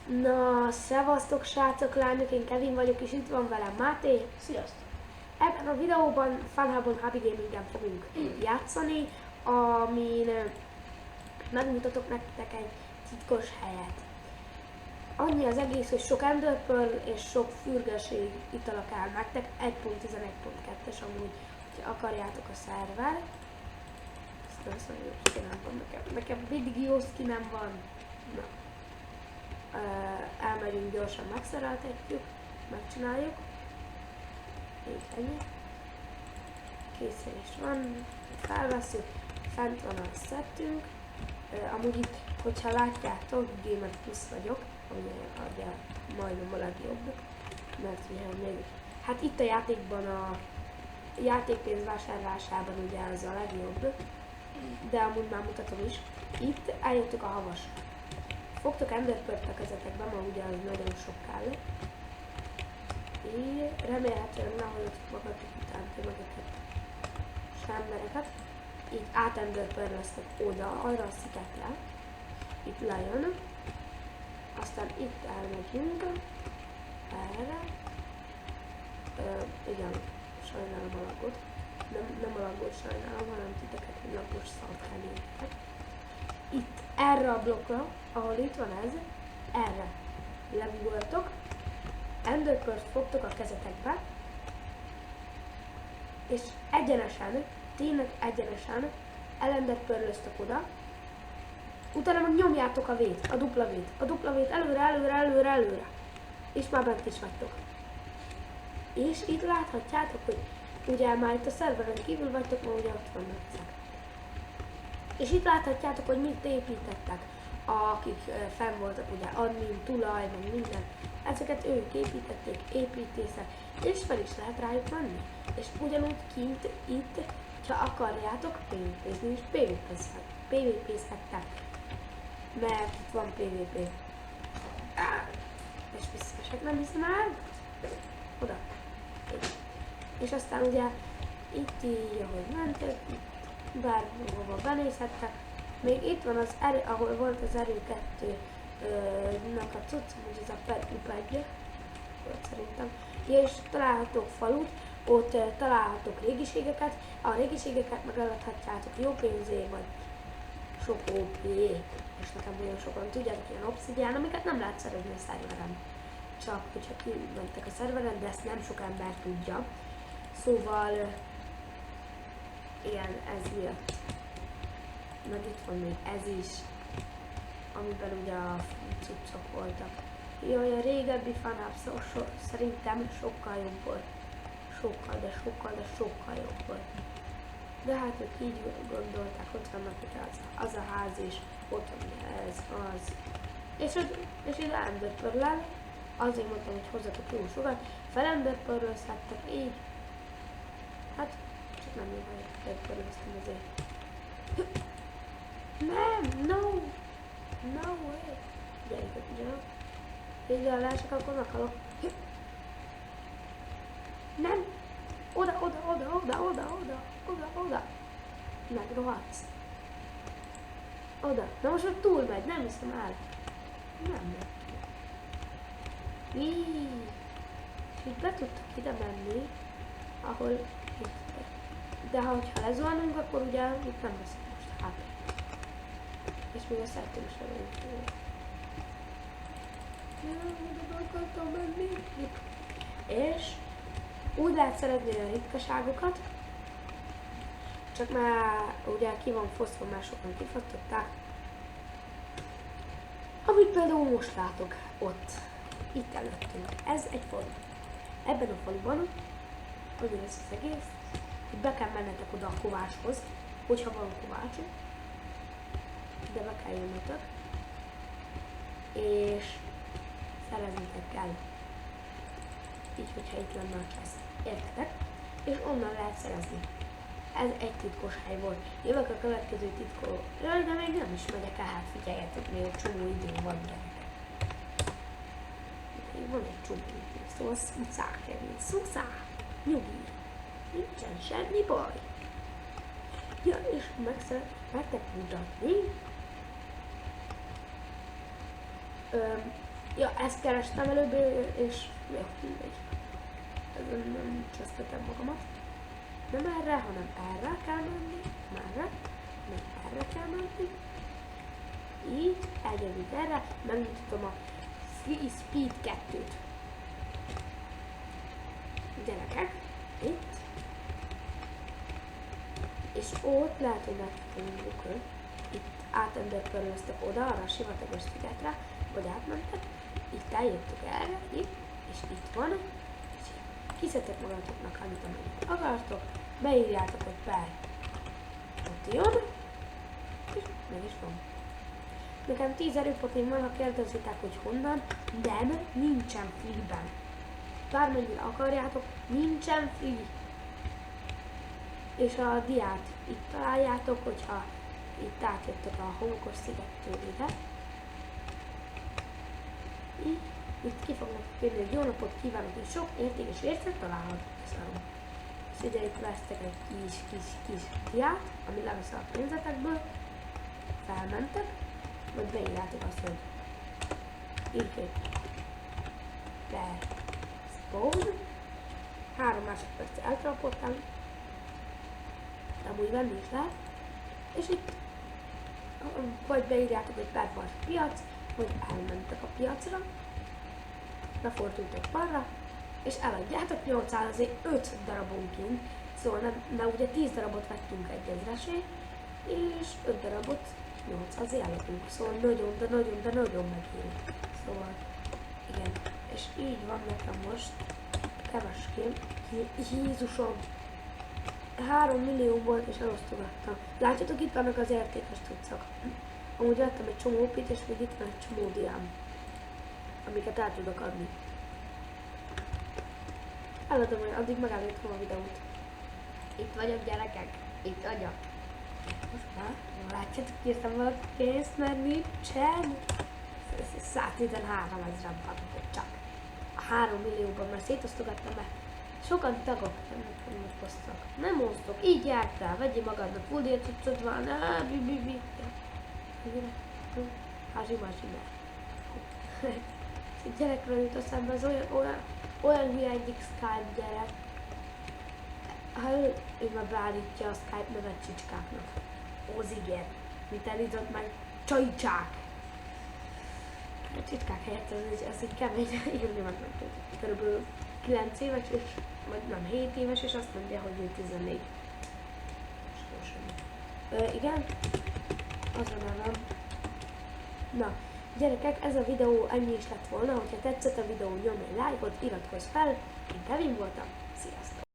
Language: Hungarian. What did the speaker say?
Na, szevasztok srácok, lányok, én Kevin vagyok, és itt van velem Máté. Sziasztok! Ebben a videóban Funhubon Happy Gaming-en fogunk játszani, amin megmutatok nektek egy titkos helyet. Annyi az egész, hogy sok Ender Pearl és sok fürgeség itala kell nektek, 1.11.2-es amúgy, hogyha akarjátok a szerver. Ezt nem szóval jó skinem van nekem mindig jó skinem van. Na. Elmegyünk gyorsan, megszereltetjük, megcsináljuk. Így ennyi. Készen is van, felveszünk, fent van a szettünk. Amúgy itt, hogyha látjátok, Gamer Plus vagyok, ami ugye majdnem a legjobb, mert ugye még, hát itt a játékban a játékpénz vásárlásában ugye az a legjobb, de amúgy már mutatom is. Itt eljöttük a havasra. Fogtok Ender Pearl-t a kezetekbe, ma ugye az nagyon sok kell. Így remélhetőleg ne halljatok magatok után tömegeket, semmereket. Így át Ender Pearl-eztek oda, arra a szigetre. Itt lejön. Aztán itt elmegyünk. Erre. Igen, sajnálom a lagot. Nem a lagot sajnálom, hanem titeket, hogy lagos szart kell néztek. Itt erre a blokkra, ahol itt van ez, erre legugoltok, Ender Pearl-t fogtok a kezetekbe, és egyenesen, tényleg egyenesen Ender Pearl-öztök oda, utána meg nyomjátok a V-t, a dupla V-t, előre, és már bent is vagytok. És itt láthatjátok, hogy ugye már itt a szerveren kívül vagytok, ma ugye ott vannak ezek. És itt láthatjátok, hogy mit építettek, akik fenn voltak, ugye admin, tulaj, meg minden. Ezeket ők építették, építészek, és fel is lehet rájuk menni. És ugyanúgy kint, itt, ha akarjátok PvP-zni, és PvP-zhettek. Mert itt van PvP. És visszaesek, nem hiszem el. Oda. És aztán ugye itt így, ahogy mentek, bárhova benézhettek. Még itt van az erő, ahol volt az erő 2-nek a cucc, hogy ez a Perplupadja, volt szerintem. És találhatók falut, ott találhatók régiségeket, a régiségeket meg eladhatjátok jó pénzért, vagy sok OP, és nekem nagyon sokan tudjátok, ilyen obszidián, amiket nem lehet szerezni a szerveren. Csak hogyha kimentek a szerveren, de ezt nem sok ember tudja. Szóval igen, ez miatt. Meg itt van még ez is, amiben ugye a cuccok voltak. Jaj, a régebbi Funhub szerintem sokkal jobb volt. Sokkal jobb volt. De hát ők így gondolták, ott vannak ugye az a ház is, ott van ez, az. És ide Ender Pearl-el, azért mondtam, hogy hozzatok jó sokat, fel Ender Pearl-özhettek így. Hát, csak nem jó, hogy Ender Pearl-öztem azért. Nem, no way. Gyereket ugyanak. Végre lássak, akkor meghalok. Nem. Oda. Megrohadsz. Oda. Na most ott túl megy, nem hiszem el. Nem. És itt be tudtok ide menni, ahol itt. De ha lezuhanunk, akkor ugye itt nem veszek most HP. És még a szertőm sem vagyunk. Oda akartam menni. És úgy lehet szeretni a ritkaságokat, csak már ugye ki van fosztva, már sokan kifosztották. Amit például most látok ott, itt előttünk. Ez egy falu. Ebben a faluban, azért ez az egész, hogy be kell mennetek oda a kovácshoz, hogyha van kovácsuk, de be kell jönnötök, és szereznetek kell. Így, hogyha itt lenne a chest. Értetek? És onnan lehet szerezni. Ez egy titkos hely volt. Jövök a következő titkó. Jaj, de még nem is megyek el, hát figyeljetek, még egy csomó idő van gyerekek. Még van egy csomó idő, szóval szuszák kerül. Szuszák! Nyugi! Nincsen semmi baj. Ja, és megtek mutatni. Ja, ezt kerestem előbb, és jó, mindegy. Ezen nem csesztetem magamat. Nem erre, hanem erre kell menni. Nem erre, hanem erre kell menni. Így, egyedül erre, megmutatom a Free Speed 2-t. Gyerekek, itt. És ott lehet, hogy megtanuljuk, itt átendőpörlöztek oda, arra a sivatagos szigetre, vagy átmentek, itt eljöttök erre, itt, és itt van, és kiszedtek magatoknak annyit, amennyit akartok, beírjátok, hogy per ott jön, és meg is van. Nekem 10 erőpotim van, ha kérdezitek, hogy honnan, nem, nincsen free-ben. Bármennyire akarjátok, nincsen free. És a diát itt találjátok, hogyha itt átjöttek a homokos szigettől ide. Így, itt ki fognak kérni, hogy jó napot kívánok, és sok értékes ércet találhatok. Köszönöm. És ugye itt vesztek egy kis diát, ami levesz a pénzetekből, felmentek, vagy beírjátok azt, hogy írjuk per spawn, 3 másodperc eltrapoltam, de amúgy venni is lehet, és itt vagy beírjátok, hogy per volt a piac, vagy elmentek a piacra, befordultok balra, és eladjátok 800-ért 5 darabonként, szóval mert ugye 10 darabot vettünk egy ezresért, és 5 darabot 800-ért eladunk, szóval nagyon, de nagyon megéri. Szóval, igen, és így van nekem most, kevesként, Jézusom, 3 millió volt és elosztogattam. Látjátok, itt vannak az értékes cuccok. Amúgy vettem egy csomó opit, és még itt van egy csomó diám, amiket el tudok adni. Eladom, hogy addig megállítom a videót. Itt vagyok, gyerekek, itt vagyok. Most már, látjátok, írtam valaki pénzt, mert nincsen. 113 000 csak. A 3 millióban már szétosztogattam, mert sokan tagok nem osztok. Nem osztok, így jártál, vegyél magadnak, full díjat cuccod van, Házi-mási ne. Gyerekről jut eszembe, az olyan hülye egyik Skype gyerek. Ha ő már beállítja a Skype nevet csicskáknak. Oziger. Mit elított meg? Csajcsák. A csicskák helyett az így kemény írni meg nem tud. Körülbelül 9 éves, és, vagy nem 7 éves, és azt mondja, hogy ő 14. Igen? Az a nevem. Na, gyerekek, ez a videó ennyi is lett volna, hogyha tetszett a videó, nyomj egy lájkot, iratkozz fel, én Kevin voltam, sziasztok!